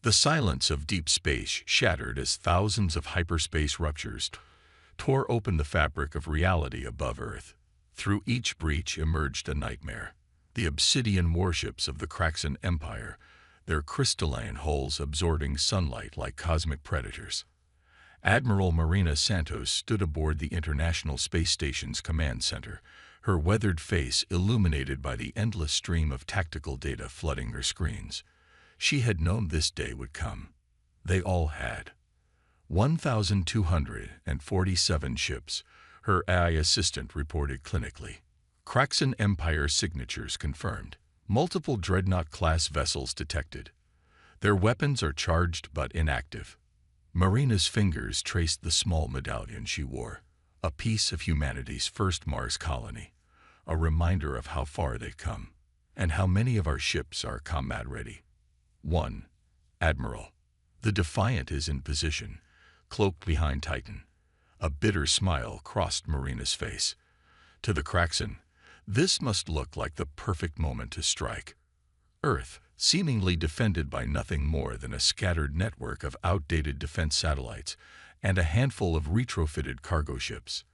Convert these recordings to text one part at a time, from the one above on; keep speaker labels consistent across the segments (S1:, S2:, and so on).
S1: The silence of deep space shattered as thousands of hyperspace ruptures tore open the fabric of reality above Earth. Through each breach emerged a nightmare. The obsidian warships of the Kraxan Empire, their crystalline hulls absorbing sunlight like cosmic predators. Admiral Marina Santos stood aboard the International Space Station's command center, her weathered face illuminated by the endless stream of tactical data flooding her screens. She had known this day would come. They all had. 1,247 ships, her AI assistant reported clinically. Kraxan Empire signatures confirmed. Multiple Dreadnought-class vessels detected. Their weapons are charged but inactive. Marina's fingers traced the small medallion she wore, a piece of humanity's first Mars colony, a reminder of how far they've come, and how many of our ships are combat-ready. 1. Admiral. The Defiant is in position, cloaked behind Titan. A bitter smile crossed Marina's face. To the Kraxan, this must look like the perfect moment to strike. Earth, seemingly defended by nothing more than a scattered network of outdated defense satellites and a handful of retrofitted cargo ships.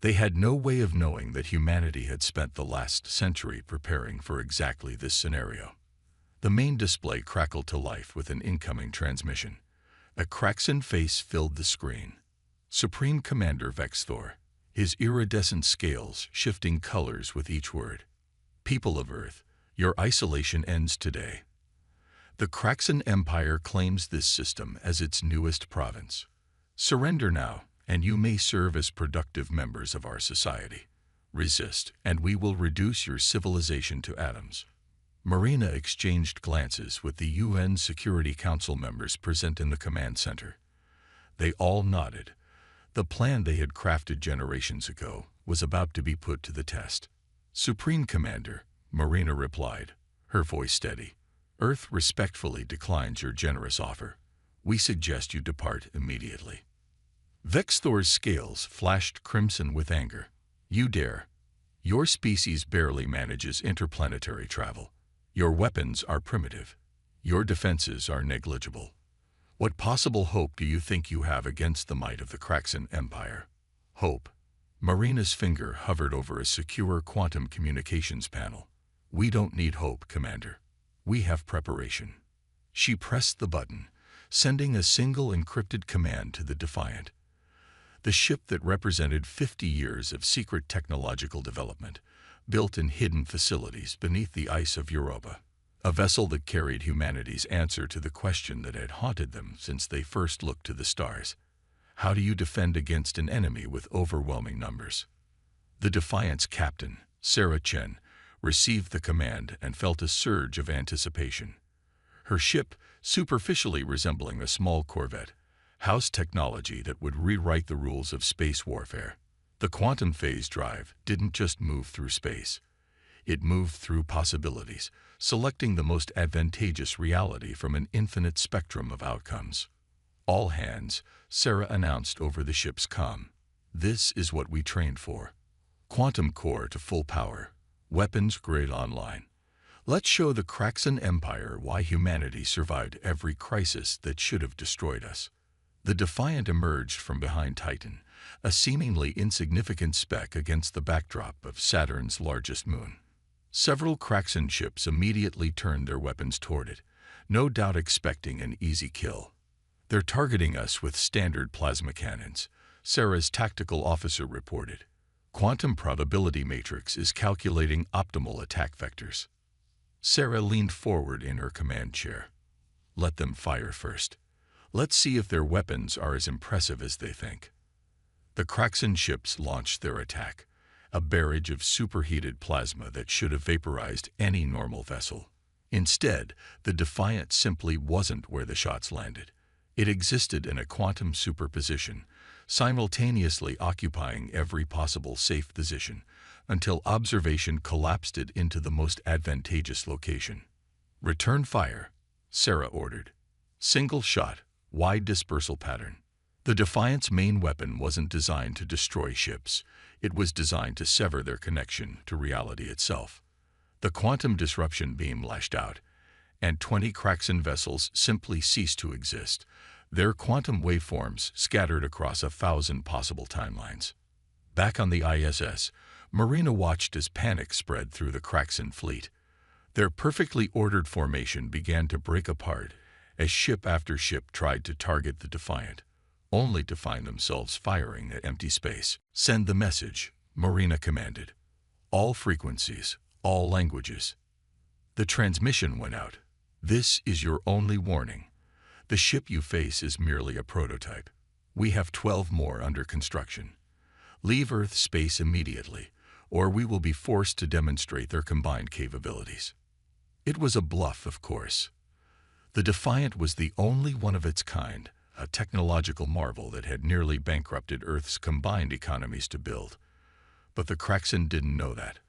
S1: They had no way of knowing that humanity had spent the last century preparing for exactly this scenario. The main display crackled to life with an incoming transmission. A Kraxan face filled the screen. Supreme Commander Vexthor, his iridescent scales shifting colors with each word. People of Earth, your isolation ends today. The Kraxan Empire claims this system as its newest province. Surrender now, and you may serve as productive members of our society. Resist, and we will reduce your civilization to atoms. Marina exchanged glances with the UN Security Council members present in the command center. They all nodded. The plan they had crafted generations ago was about to be put to the test. Supreme Commander, Marina replied, her voice steady. Earth respectfully declines your generous offer. We suggest you depart immediately. Vexthor's scales flashed crimson with anger. You dare. Your species barely manages interplanetary travel. Your weapons are primitive. Your defenses are negligible. What possible hope do you think you have against the might of the Kraxan Empire? Hope. Marina's finger hovered over a secure quantum communications panel. We don't need hope, Commander. We have preparation. She pressed the button, sending a single encrypted command to the Defiant. The ship that represented 50 years of secret technological development, built in hidden facilities beneath the ice of Europa. A vessel that carried humanity's answer to the question that had haunted them since they first looked to the stars. How do you defend against an enemy with overwhelming numbers? The Defiant's captain, Sarah Chen, received the command and felt a surge of anticipation. Her ship, superficially resembling a small corvette, housed technology that would rewrite the rules of space warfare. The quantum phase drive didn't just move through space. It moved through possibilities, selecting the most advantageous reality from an infinite spectrum of outcomes. All hands, Sarah announced over the ship's comm. This is what we trained for. Quantum core to full power. Weapons grade online. Let's show the Kraxan Empire why humanity survived every crisis that should have destroyed us. The Defiant emerged from behind Titan, a seemingly insignificant speck against the backdrop of Saturn's largest moon. Several Kraxan ships immediately turned their weapons toward it, no doubt expecting an easy kill. They're targeting us with standard plasma cannons, Sarah's tactical officer reported. Quantum probability matrix is calculating optimal attack vectors. Sarah leaned forward in her command chair. Let them fire first. Let's see if their weapons are as impressive as they think. The Kraxan ships launched their attack, a barrage of superheated plasma that should have vaporized any normal vessel. Instead, the Defiant simply wasn't where the shots landed. It existed in a quantum superposition, simultaneously occupying every possible safe position, until observation collapsed it into the most advantageous location. Return fire, Sarah ordered. Single shot, wide dispersal pattern. The Defiant's main weapon wasn't designed to destroy ships. It was designed to sever their connection to reality itself. The quantum disruption beam lashed out, and 20 Kraxan vessels simply ceased to exist, their quantum waveforms scattered across 1,000 possible timelines. Back on the ISS, Marina watched as panic spread through the Kraxan fleet. Their perfectly ordered formation began to break apart as ship after ship tried to target the Defiant, only to find themselves firing at empty space. "Send the message," Marina commanded. "All frequencies, all languages." The transmission went out. "This is your only warning. The ship you face is merely a prototype. We have 12 more under construction. Leave Earth space immediately, or we will be forced to demonstrate their combined capabilities." It was a bluff, of course. The Defiant was the only one of its kind, a technological marvel that had nearly bankrupted Earth's combined economies to build. But the Kraxan didn't know that.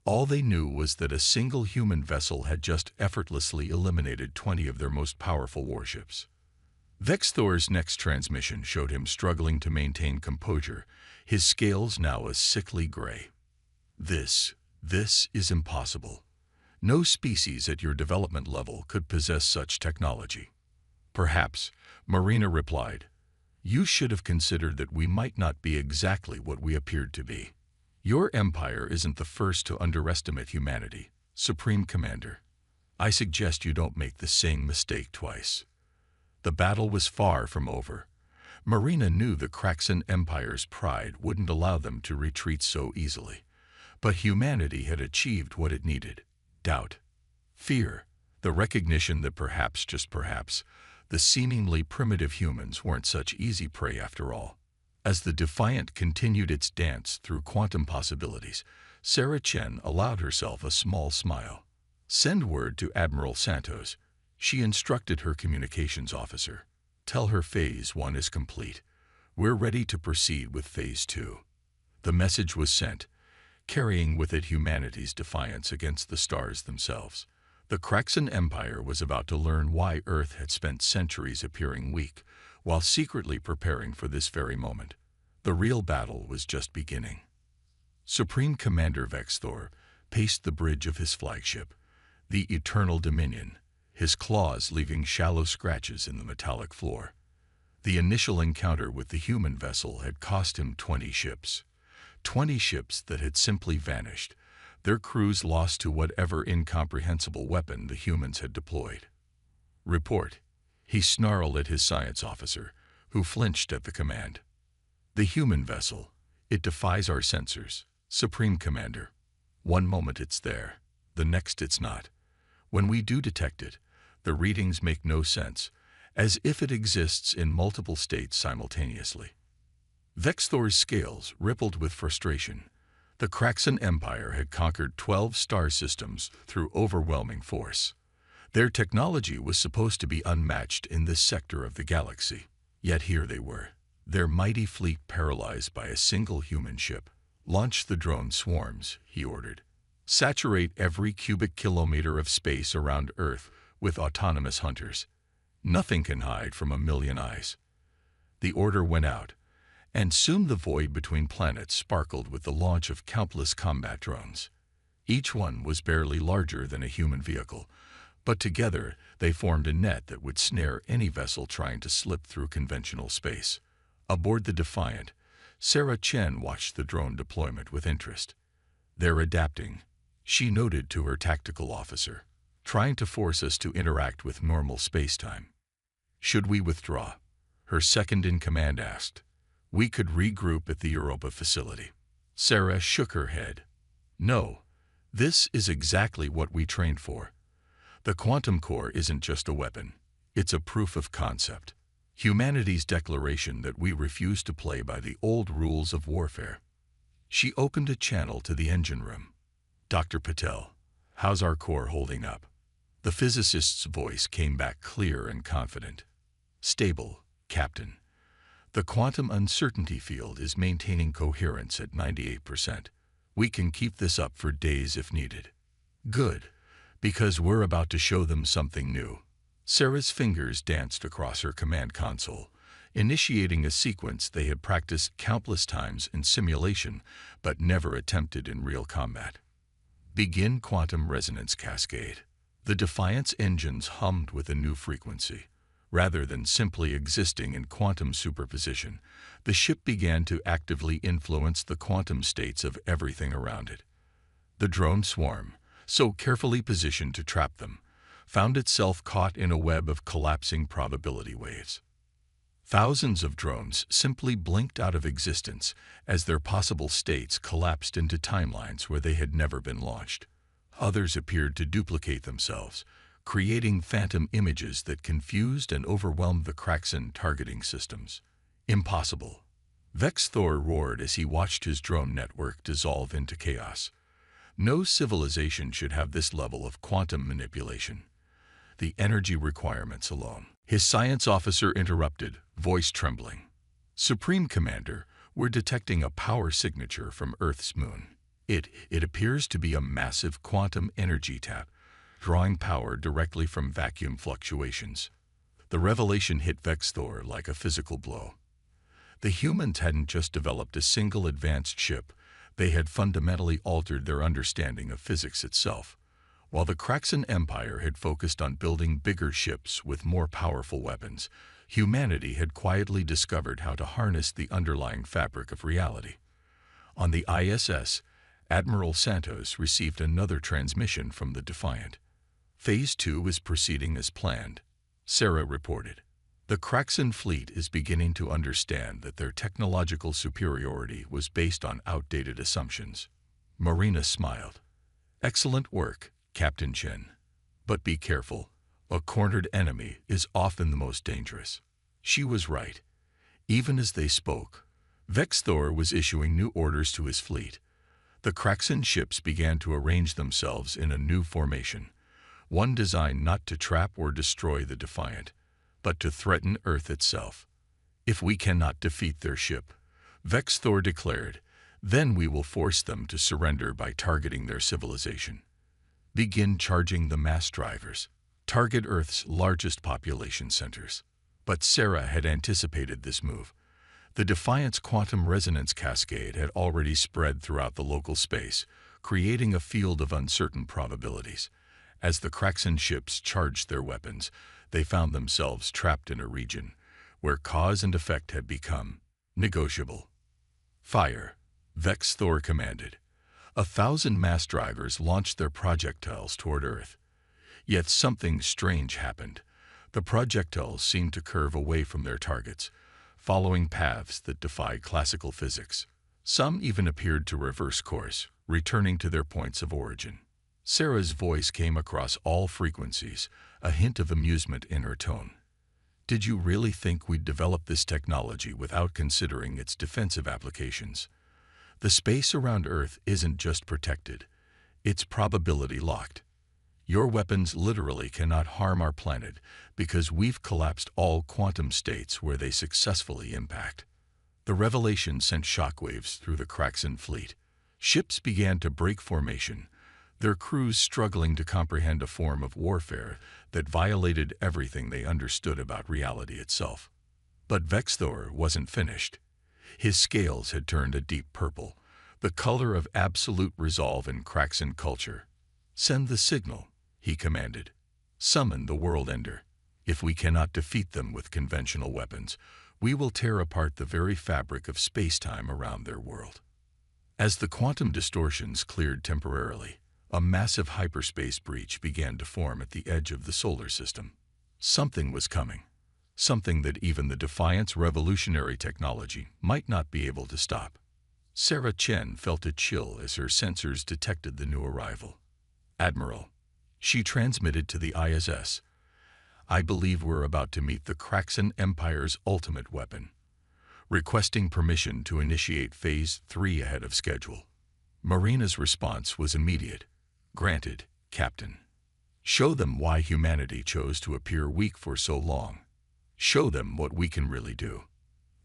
S1: All they knew was that a single human vessel had just effortlessly eliminated 20 of their most powerful warships. Vexthor's next transmission showed him struggling to maintain composure, his scales now a sickly gray. This is impossible. No species at your development level could possess such technology." "Perhaps," Marina replied. "You should have considered that we might not be exactly what we appeared to be. Your empire isn't the first to underestimate humanity, Supreme Commander. I suggest you don't make the same mistake twice." The battle was far from over. Marina knew the Kraxan Empire's pride wouldn't allow them to retreat so easily. But humanity had achieved what it needed: doubt, fear, the recognition that perhaps, just perhaps, the seemingly primitive humans weren't such easy prey after all. As the Defiant continued its dance through quantum possibilities, Sarah Chen allowed herself a small smile. "Send word to Admiral Santos," she instructed her communications officer. "Tell her Phase 1 is complete. We're ready to proceed with Phase 2. The message was sent, carrying with it humanity's defiance against the stars themselves. The Kraxan Empire was about to learn why Earth had spent centuries appearing weak, while secretly preparing for this very moment. The real battle was just beginning. Supreme Commander Vexthor paced the bridge of his flagship, the Eternal Dominion, his claws leaving shallow scratches in the metallic floor. The initial encounter with the human vessel had cost him 20 ships. 20 ships that had simply vanished, their crews lost to whatever incomprehensible weapon the humans had deployed. "Report," he snarled at his science officer, who flinched at the command. "The human vessel. It defies our sensors, Supreme Commander. One moment it's there, the next it's not. When we do detect it, the readings make no sense, as if it exists in multiple states simultaneously." Vexthor's scales rippled with frustration. The Kraxan Empire had conquered 12 star systems through overwhelming force. Their technology was supposed to be unmatched in this sector of the galaxy. Yet here they were, their mighty fleet paralyzed by a single human ship. "Launch the drone swarms," he ordered. "Saturate every cubic kilometer of space around Earth with autonomous hunters. Nothing can hide from a million eyes." The order went out, and soon the void between planets sparkled with the launch of countless combat drones. Each one was barely larger than a human vehicle, but together they formed a net that would snare any vessel trying to slip through conventional space. Aboard the Defiant, Sarah Chen watched the drone deployment with interest. "They're adapting," she noted to her tactical officer, "trying to force us to interact with normal space-time." "Should we withdraw?" her second-in-command asked. "We could regroup at the Europa facility." Sarah shook her head. "No, this is exactly what we trained for. The quantum core isn't just a weapon. It's a proof of concept. Humanity's declaration that we refuse to play by the old rules of warfare." She opened a channel to the engine room. "Dr. Patel, how's our core holding up?" The physicist's voice came back clear and confident. "Stable, Captain. The quantum uncertainty field is maintaining coherence at 98%. We can keep this up for days if needed." "Good, because we're about to show them something new." Sarah's fingers danced across her command console, initiating a sequence they had practiced countless times in simulation but never attempted in real combat. "Begin quantum resonance cascade." The Defiant's engines hummed with a new frequency. Rather than simply existing in quantum superposition, the ship began to actively influence the quantum states of everything around it. The drone swarm, so carefully positioned to trap them, found itself caught in a web of collapsing probability waves. Thousands of drones simply blinked out of existence as their possible states collapsed into timelines where they had never been launched. Others appeared to duplicate themselves, creating phantom images that confused and overwhelmed the Kraxan targeting systems. Impossible. Vex Thor roared as he watched his drone network dissolve into chaos. No civilization should have this level of quantum manipulation. The energy requirements alone. His science officer interrupted, voice trembling. Supreme Commander, we're detecting a power signature from Earth's moon. It appears to be a massive quantum energy tap, drawing power directly from vacuum fluctuations. The revelation hit Vex Thor like a physical blow. The humans hadn't just developed a single advanced ship, they had fundamentally altered their understanding of physics itself. While the Kraxan Empire had focused on building bigger ships with more powerful weapons, humanity had quietly discovered how to harness the underlying fabric of reality. On the ISS, Admiral Santos received another transmission from the Defiant. Phase 2 is proceeding as planned, Sarah reported. The Kraxan fleet is beginning to understand that their technological superiority was based on outdated assumptions. Marina smiled. Excellent work, Captain Chen. But be careful. A cornered enemy is often the most dangerous. She was right. Even as they spoke, Vex Thor was issuing new orders to his fleet. The Kraxan ships began to arrange themselves in a new formation, one designed not to trap or destroy the Defiant, but to threaten Earth itself. If we cannot defeat their ship, Vex Thor declared, then we will force them to surrender by targeting their civilization. Begin charging the mass drivers. Target Earth's largest population centers. But Sarah had anticipated this move. The Defiant's quantum resonance cascade had already spread throughout the local space, creating a field of uncertain probabilities. As the Kraxan ships charged their weapons, they found themselves trapped in a region where cause and effect had become negotiable. Fire, Vex Thor commanded. 1,000 mass drivers launched their projectiles toward Earth. Yet something strange happened. The projectiles seemed to curve away from their targets, following paths that defied classical physics. Some even appeared to reverse course, returning to their points of origin. Sarah's voice came across all frequencies, a hint of amusement in her tone. Did you really think we'd develop this technology without considering its defensive applications? The space around Earth isn't just protected, it's probability locked. Your weapons literally cannot harm our planet because we've collapsed all quantum states where they successfully impact. The revelation sent shockwaves through the Kraxan fleet. Ships began to break formation, their crews struggling to comprehend a form of warfare that violated everything they understood about reality itself. But Vex Thor wasn't finished. His scales had turned a deep purple, the color of absolute resolve in Kraxan culture. Send the signal, he commanded. Summon the World Ender. If we cannot defeat them with conventional weapons, we will tear apart the very fabric of space-time around their world. As the quantum distortions cleared temporarily, a massive hyperspace breach began to form at the edge of the solar system. Something was coming, something that even the Defiant's revolutionary technology might not be able to stop. Sarah Chen felt a chill as her sensors detected the new arrival. Admiral, she transmitted to the ISS, I believe we're about to meet the Kraxan Empire's ultimate weapon. Requesting permission to initiate Phase 3 ahead of schedule. Marina's response was immediate. Granted, Captain. Show them why humanity chose to appear weak for so long. Show them what we can really do.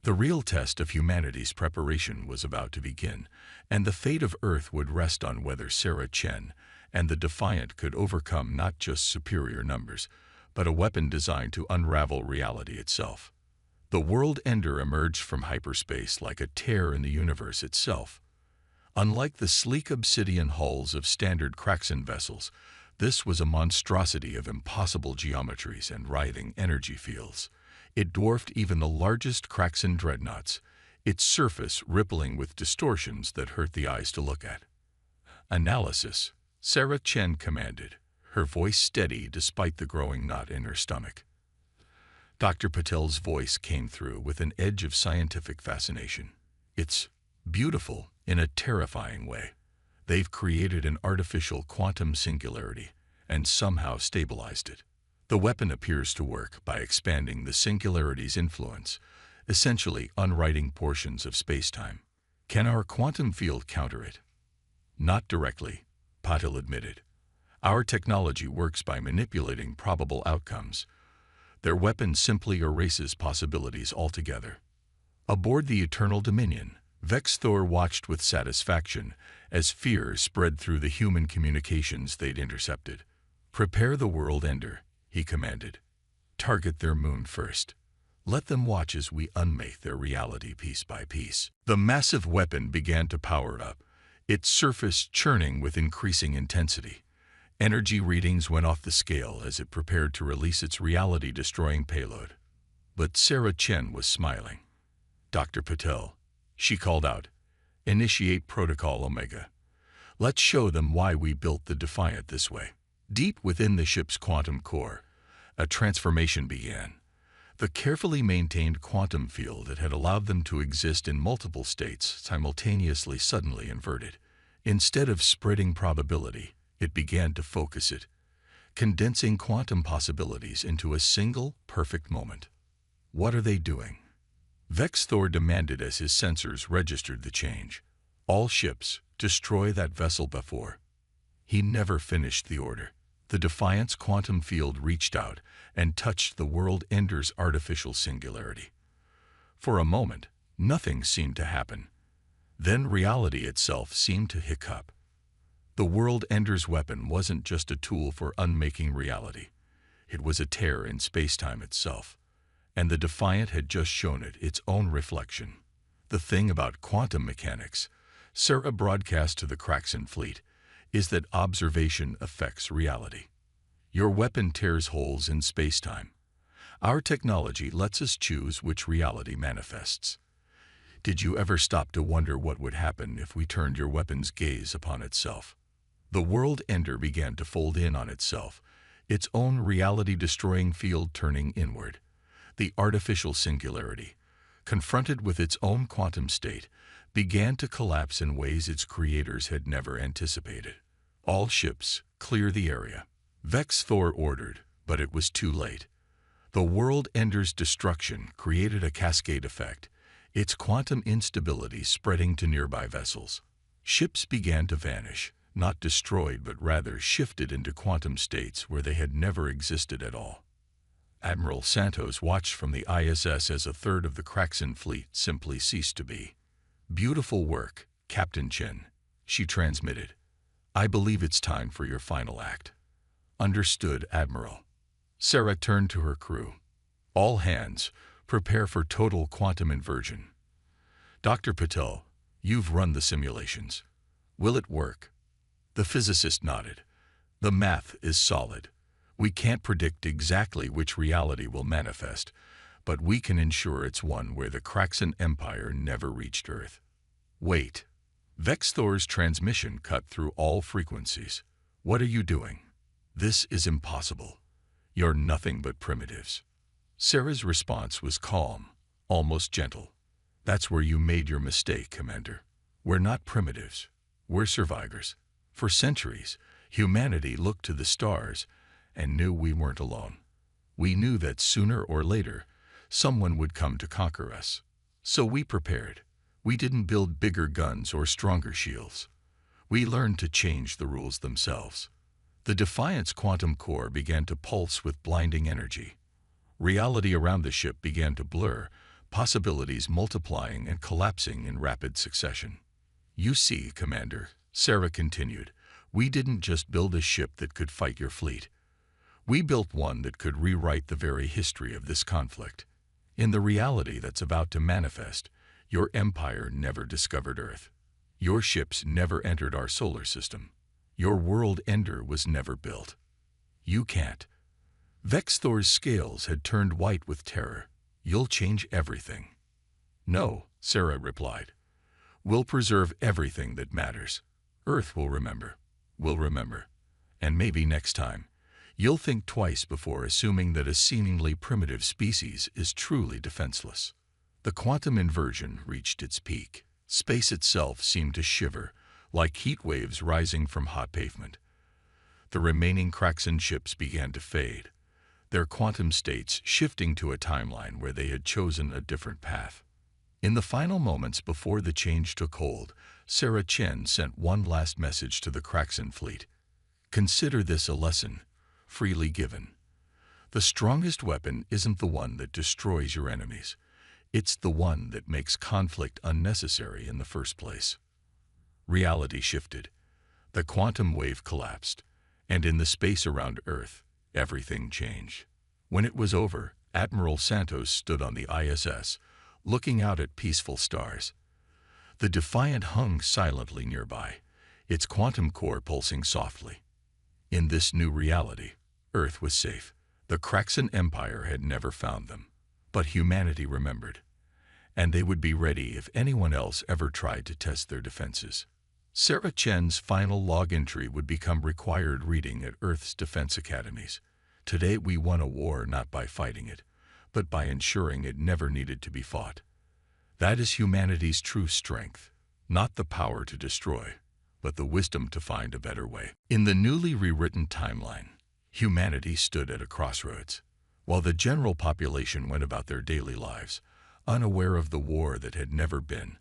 S1: The real test of humanity's preparation was about to begin, and the fate of Earth would rest on whether Sarah Chen and the Defiant could overcome not just superior numbers, but a weapon designed to unravel reality itself. The World Ender emerged from hyperspace like a tear in the universe itself. Unlike the sleek obsidian hulls of standard Kraxan vessels, This was a monstrosity of impossible geometries and writhing energy fields. It dwarfed even the largest Kraxan dreadnoughts, its surface rippling with distortions that hurt the eyes to look at. Analysis, Sarah Chen commanded, her voice steady despite the growing knot in her stomach. Dr. Patel's voice came through with an edge of scientific fascination. It's beautiful in a terrifying way. They've created an artificial quantum singularity and somehow stabilized it. The weapon appears to work by expanding the singularity's influence, essentially unwriting portions of spacetime. Can our quantum field counter it? Not directly, Patel admitted. Our technology works by manipulating probable outcomes. Their weapon simply erases possibilities altogether. Aboard the Eternal Dominion, Vex Thor watched with satisfaction as fear spread through the human communications they'd intercepted. "Prepare the world ender," he commanded. "Target their moon first. Let them watch as we unmake their reality piece by piece." The massive weapon began to power up, its surface churning with increasing intensity. Energy readings went off the scale as it prepared to release its reality-destroying payload. But Sarah Chen was smiling. "Dr. Patel," she called out, "initiate Protocol Omega. Let's show them why we built the Defiant this way." Deep within the ship's quantum core, a transformation began. The carefully maintained quantum field that had allowed them to exist in multiple states simultaneously suddenly inverted. Instead of spreading probability, it began to focus it, condensing quantum possibilities into a single, perfect moment. "What are they doing?" Vex Thor demanded as his sensors registered the change. "All ships, destroy that vessel before." He never finished the order. The Defiant's quantum field reached out and touched the world ender's artificial singularity. For a moment, nothing seemed to happen. Then reality itself seemed to hiccup. The world ender's weapon wasn't just a tool for unmaking reality. It was a tear in spacetime itself. And the Defiant had just shown it its own reflection. The thing about quantum mechanics, Sarah broadcast to the Kraxan fleet, is that observation affects reality. Your weapon tears holes in spacetime. Our technology lets us choose which reality manifests. Did you ever stop to wonder what would happen if we turned your weapon's gaze upon itself? The world ender began to fold in on itself, its own reality-destroying field turning inward. The artificial singularity, confronted with its own quantum state, began to collapse in ways its creators had never anticipated. "All ships, clear the area," Vex Thor ordered, but it was too late. The world ender's destruction created a cascade effect, its quantum instability spreading to nearby vessels. Ships began to vanish, not destroyed but rather shifted into quantum states where they had never existed at all. Admiral Santos watched from the ISS as a third of the Kraxan fleet simply ceased to be. "Beautiful work, Captain Chen," she transmitted. "I believe it's time for your final act." "Understood, Admiral." Sarah turned to her crew. "All hands, prepare for total quantum inversion." "Dr. Patel, you've run the simulations. Will it work?" The physicist nodded. "The math is solid. We can't predict exactly which reality will manifest, but we can ensure it's one where the Kraxan Empire never reached Earth." "Wait." Vex Thor's transmission cut through all frequencies. "What are you doing? This is impossible. You're nothing but primitives." Sarah's response was calm, almost gentle. "That's where you made your mistake, Commander. We're not primitives. We're survivors. For centuries, humanity looked to the stars and knew we weren't alone. We knew that sooner or later, someone would come to conquer us. So we prepared. We didn't build bigger guns or stronger shields. We learned to change the rules themselves." The Defiant's quantum core began to pulse with blinding energy. Reality around the ship began to blur, possibilities multiplying and collapsing in rapid succession. "You see, Commander," Sarah continued, "we didn't just build a ship that could fight your fleet. We built one that could rewrite the very history of this conflict. In the reality that's about to manifest, your empire never discovered Earth. Your ships never entered our solar system. Your world ender was never built. You can't. Vexthor's scales had turned white with terror. You'll change everything. No, Sarah replied. We'll preserve everything that matters. Earth will remember. We'll remember. And maybe next time, you'll think twice before assuming that a seemingly primitive species is truly defenseless. The quantum inversion reached its peak. Space itself seemed to shiver, like heat waves rising from hot pavement. The remaining Kraxan ships began to fade, their quantum states shifting to a timeline where they had chosen a different path. In the final moments before the change took hold, Sarah Chen sent one last message to the Kraxan fleet. Consider this a lesson, freely given. The strongest weapon isn't the one that destroys your enemies. It's the one that makes conflict unnecessary in the first place. Reality shifted. The quantum wave collapsed, and in the space around Earth, everything changed. When it was over, Admiral Santos stood on the ISS, looking out at peaceful stars. The Defiant hung silently nearby, its quantum core pulsing softly. In this new reality, Earth was safe. The Kraxan Empire had never found them, but humanity remembered, and they would be ready if anyone else ever tried to test their defenses. Sarah Chen's final log entry would become required reading at Earth's defense academies. Today we won a war not by fighting it, but by ensuring it never needed to be fought. That is humanity's true strength, not the power to destroy, but the wisdom to find a better way. In the newly rewritten timeline, humanity stood at a crossroads. While the general population went about their daily lives, unaware of the war that had never been,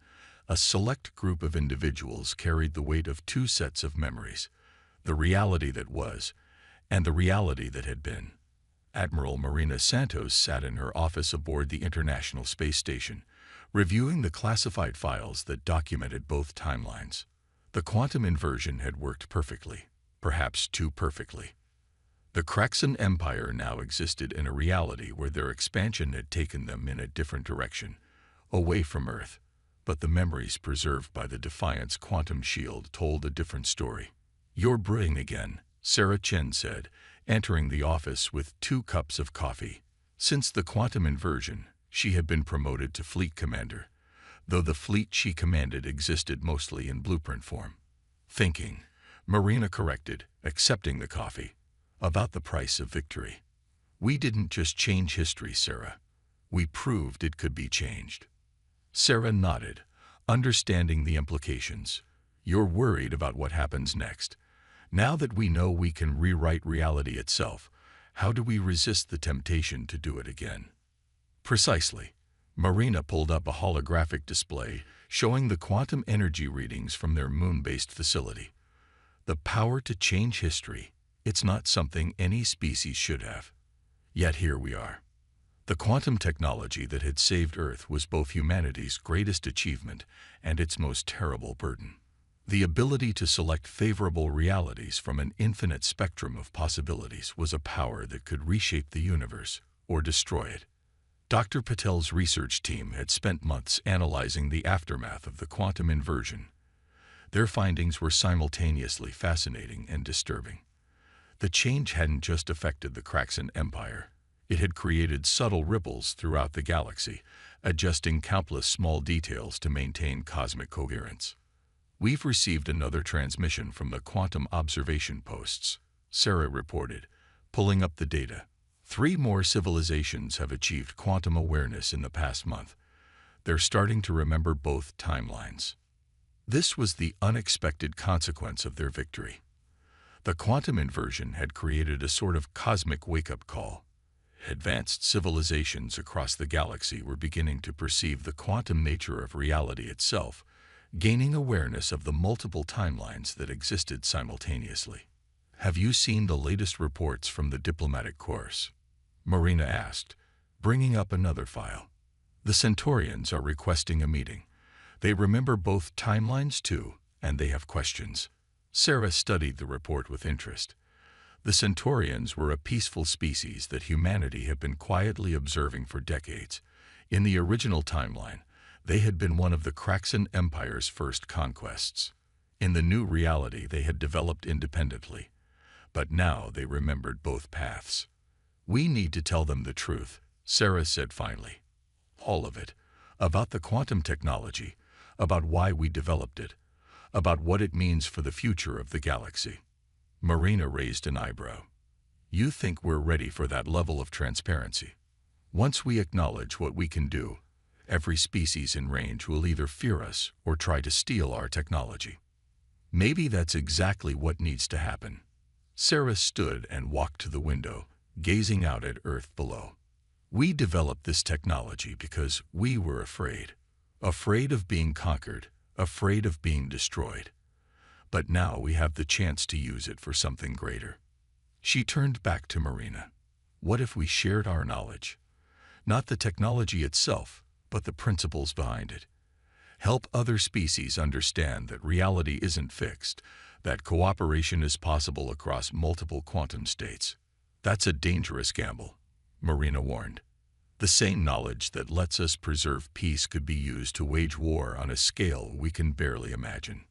S1: a select group of individuals carried the weight of two sets of memories, the reality that was, and the reality that had been. Admiral Marina Santos sat in her office aboard the International Space Station, reviewing the classified files that documented both timelines. The quantum inversion had worked perfectly, perhaps too perfectly. The Kraxan Empire now existed in a reality where their expansion had taken them in a different direction, away from Earth, but the memories preserved by the Defiant's quantum shield told a different story. You're brewing again, Sarah Chen said, entering the office with 2 cups of coffee. Since the quantum inversion, she had been promoted to fleet commander, though the fleet she commanded existed mostly in blueprint form. Thinking, Marina corrected, accepting the coffee, about the price of victory. We didn't just change history, Sarah. We proved it could be changed. Sarah nodded, understanding the implications. You're worried about what happens next. Now that we know we can rewrite reality itself, how do we resist the temptation to do it again? Precisely. Marina pulled up a holographic display showing the quantum energy readings from their moon-based facility. The power to change history, it's not something any species should have. Yet here we are. The quantum technology that had saved Earth was both humanity's greatest achievement and its most terrible burden. The ability to select favorable realities from an infinite spectrum of possibilities was a power that could reshape the universe or destroy it. Dr. Patel's research team had spent months analyzing the aftermath of the quantum inversion. Their findings were simultaneously fascinating and disturbing. The change hadn't just affected the Kraxan Empire. It had created subtle ripples throughout the galaxy, adjusting countless small details to maintain cosmic coherence. We've received another transmission from the quantum observation posts, Sarah reported, pulling up the data. 3 more civilizations have achieved quantum awareness in the past month. They're starting to remember both timelines. This was the unexpected consequence of their victory. The quantum inversion had created a sort of cosmic wake-up call. Advanced civilizations across the galaxy were beginning to perceive the quantum nature of reality itself, gaining awareness of the multiple timelines that existed simultaneously. Have you seen the latest reports from the diplomatic corps? Marina asked, bringing up another file. The Centaurians are requesting a meeting. They remember both timelines too, and they have questions. Sarah studied the report with interest. The Centaurians were a peaceful species that humanity had been quietly observing for decades. In the original timeline, they had been one of the Kraxan Empire's first conquests. In the new reality, they had developed independently. But now they remembered both paths. "We need to tell them the truth," Sarah said finally. "All of it. About the quantum technology, about why we developed it, about what it means for the future of the galaxy." Marina raised an eyebrow. "You think we're ready for that level of transparency? Once we acknowledge what we can do, every species in range will either fear us or try to steal our technology." "Maybe that's exactly what needs to happen." Sarah stood and walked to the window, gazing out at Earth below. "We developed this technology because we were afraid. Afraid of being conquered, afraid of being destroyed. But now we have the chance to use it for something greater." She turned back to Marina. "What if we shared our knowledge? Not the technology itself, but the principles behind it. Help other species understand that reality isn't fixed, that cooperation is possible across multiple quantum states." "That's a dangerous gamble," Marina warned. "The same knowledge that lets us preserve peace could be used to wage war on a scale we can barely imagine."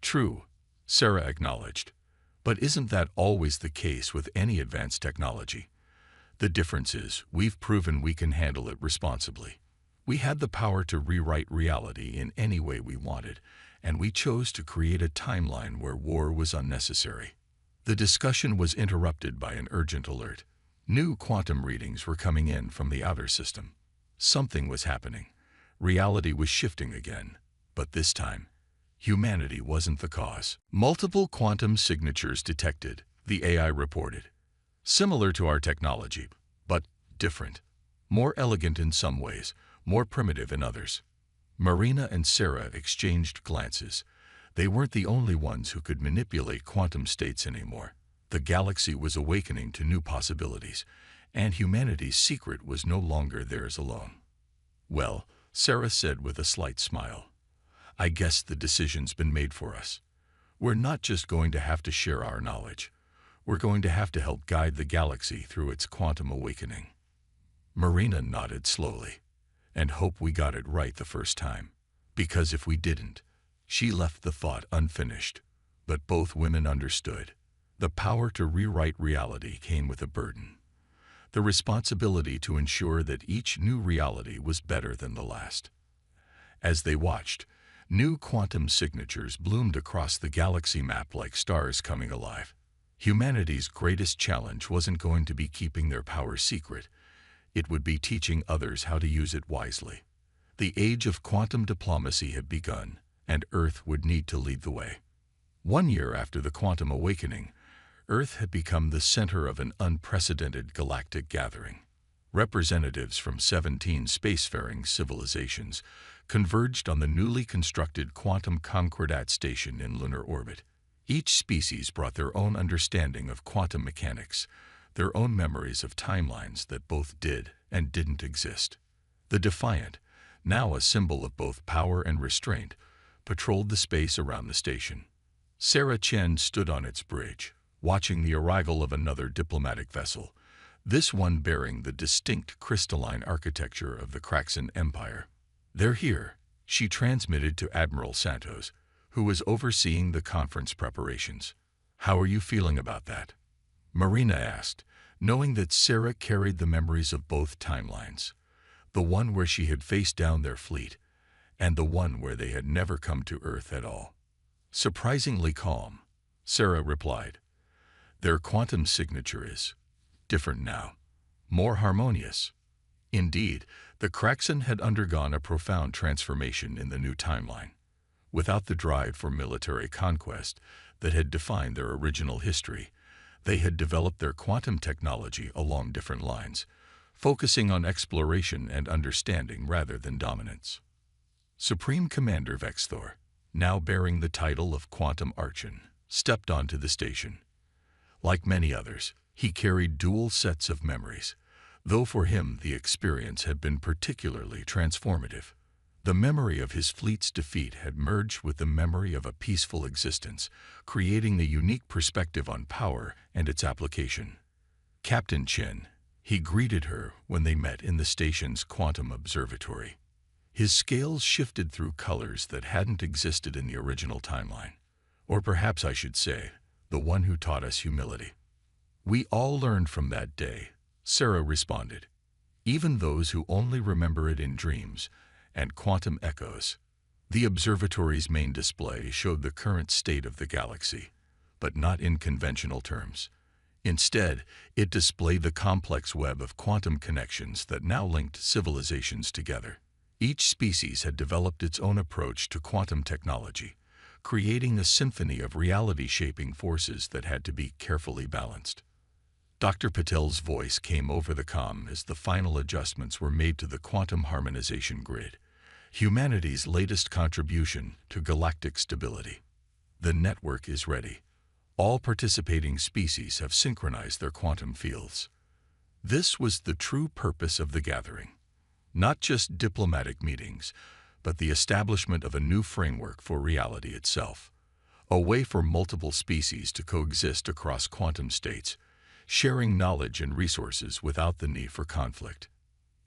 S1: "True," Sarah acknowledged. "But isn't that always the case with any advanced technology? The difference is we've proven we can handle it responsibly. We had the power to rewrite reality in any way we wanted, and we chose to create a timeline where war was unnecessary." The discussion was interrupted by an urgent alert. New quantum readings were coming in from the outer system. Something was happening. Reality was shifting again. But this time, humanity wasn't the cause. "Multiple quantum signatures detected," the AI reported. "Similar to our technology, but different. More elegant in some ways, more primitive in others." Marina and Sarah exchanged glances. They weren't the only ones who could manipulate quantum states anymore. The galaxy was awakening to new possibilities, and humanity's secret was no longer theirs alone. "Well," Sarah said with a slight smile, "I guess the decision's been made for us. We're not just going to have to share our knowledge. We're going to have to help guide the galaxy through its quantum awakening." Marina nodded slowly. "And hope we got it right the first time. Because if we didn't..." She left the thought unfinished. But both women understood. The power to rewrite reality came with a burden. The responsibility to ensure that each new reality was better than the last. As they watched, new quantum signatures bloomed across the galaxy map like stars coming alive. Humanity's greatest challenge wasn't going to be keeping their power secret. It would be teaching others how to use it wisely. The age of quantum diplomacy had begun, and Earth would need to lead the way. 1 year after the quantum awakening, Earth had become the center of an unprecedented galactic gathering. Representatives from 17 spacefaring civilizations converged on the newly constructed Quantum Concordat station in lunar orbit. Each species brought their own understanding of quantum mechanics, their own memories of timelines that both did and didn't exist. The Defiant, now a symbol of both power and restraint, patrolled the space around the station. Sarah Chen stood on its bridge, watching the arrival of another diplomatic vessel, this one bearing the distinct crystalline architecture of the Kraxan Empire. "They're here," she transmitted to Admiral Santos, who was overseeing the conference preparations. "How are you feeling about that?" Marina asked, knowing that Sarah carried the memories of both timelines, the one where she had faced down their fleet, and the one where they had never come to Earth at all. "Surprisingly calm," Sarah replied. "Their quantum signature is different now, more harmonious." Indeed, the Kraxan had undergone a profound transformation in the new timeline. Without the drive for military conquest that had defined their original history, they had developed their quantum technology along different lines, focusing on exploration and understanding rather than dominance. Supreme Commander Vexthor, now bearing the title of Quantum Archon, stepped onto the station. Like many others, he carried dual sets of memories, though for him the experience had been particularly transformative. The memory of his fleet's defeat had merged with the memory of a peaceful existence, creating a unique perspective on power and its application. "Captain Chen," he greeted her when they met in the station's quantum observatory. His scales shifted through colors that hadn't existed in the original timeline. "Or perhaps I should say, the one who taught us humility." We all learned from that day, Sarah responded, even those who only remember it in dreams and quantum echoes. The observatory's main display showed the current state of the galaxy, but not in conventional terms. Instead, it displayed the complex web of quantum connections that now linked civilizations together. Each species had developed its own approach to quantum technology, creating a symphony of reality-shaping forces that had to be carefully balanced. Dr. Patel's voice came over the comm as the final adjustments were made to the quantum harmonization grid, humanity's latest contribution to galactic stability. The network is ready. All participating species have synchronized their quantum fields. This was the true purpose of the gathering. Not just diplomatic meetings, but the establishment of a new framework for reality itself. A way for multiple species to coexist across quantum states, sharing knowledge and resources without the need for conflict.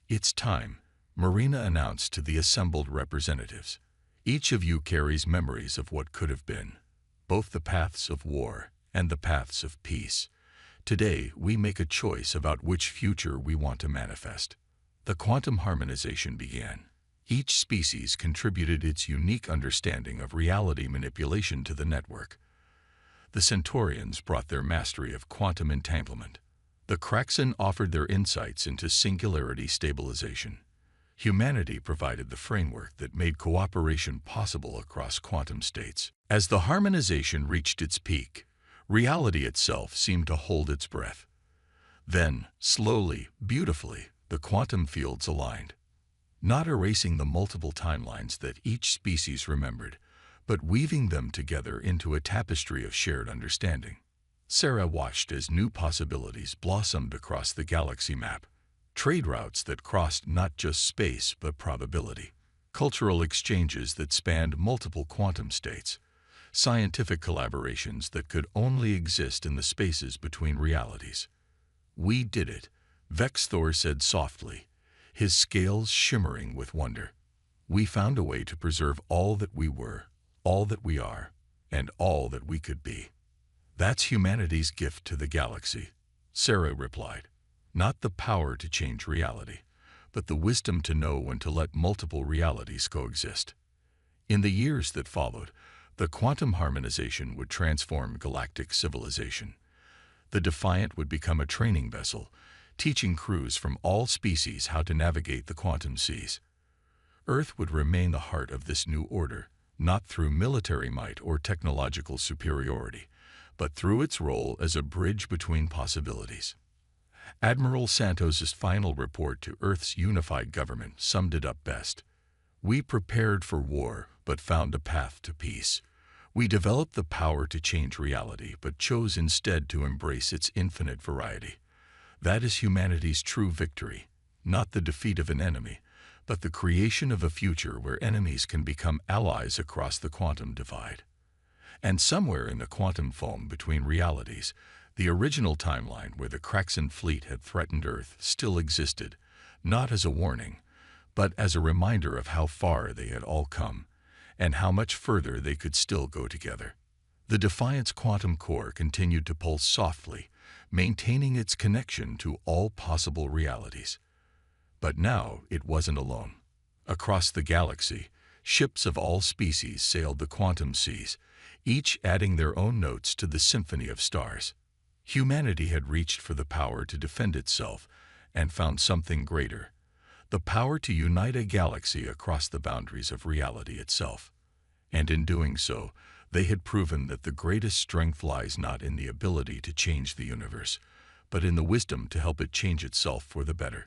S1: It's time, Marina announced to the assembled representatives. Each of you carries memories of what could have been, both the paths of war and the paths of peace. Today, we make a choice about which future we want to manifest. The quantum harmonization began. Each species contributed its unique understanding of reality manipulation to the network. The Centaurians brought their mastery of quantum entanglement. The Kraxan offered their insights into singularity stabilization. Humanity provided the framework that made cooperation possible across quantum states. As the harmonization reached its peak, reality itself seemed to hold its breath. Then, slowly, beautifully, the quantum fields aligned, not erasing the multiple timelines that each species remembered, but weaving them together into a tapestry of shared understanding. Sarah watched as new possibilities blossomed across the galaxy map, trade routes that crossed not just space but probability, cultural exchanges that spanned multiple quantum states, scientific collaborations that could only exist in the spaces between realities. "We did it," Vexthor said softly, his scales shimmering with wonder. "We found a way to preserve all that we were, all that we are, and all that we could be." "That's humanity's gift to the galaxy," Sarah replied. "Not the power to change reality, but the wisdom to know when to let multiple realities coexist." In the years that followed, the quantum harmonization would transform galactic civilization. The Defiant would become a training vessel, teaching crews from all species how to navigate the quantum seas. Earth would remain the heart of this new order, not through military might or technological superiority, but through its role as a bridge between possibilities. Admiral Santos's final report to Earth's unified government summed it up best. "We prepared for war, but found a path to peace. We developed the power to change reality, but chose instead to embrace its infinite variety. That is humanity's true victory, not the defeat of an enemy, but the creation of a future where enemies can become allies across the quantum divide." And somewhere in the quantum foam between realities, the original timeline where the Kraxan fleet had threatened Earth still existed, not as a warning, but as a reminder of how far they had all come, and how much further they could still go together. The Defiant's quantum core continued to pulse softly, maintaining its connection to all possible realities. But now it wasn't alone. Across the galaxy, ships of all species sailed the quantum seas, each adding their own notes to the symphony of stars. Humanity had reached for the power to defend itself and found something greater, the power to unite a galaxy across the boundaries of reality itself. And in doing so, they had proven that the greatest strength lies not in the ability to change the universe, but in the wisdom to help it change itself for the better.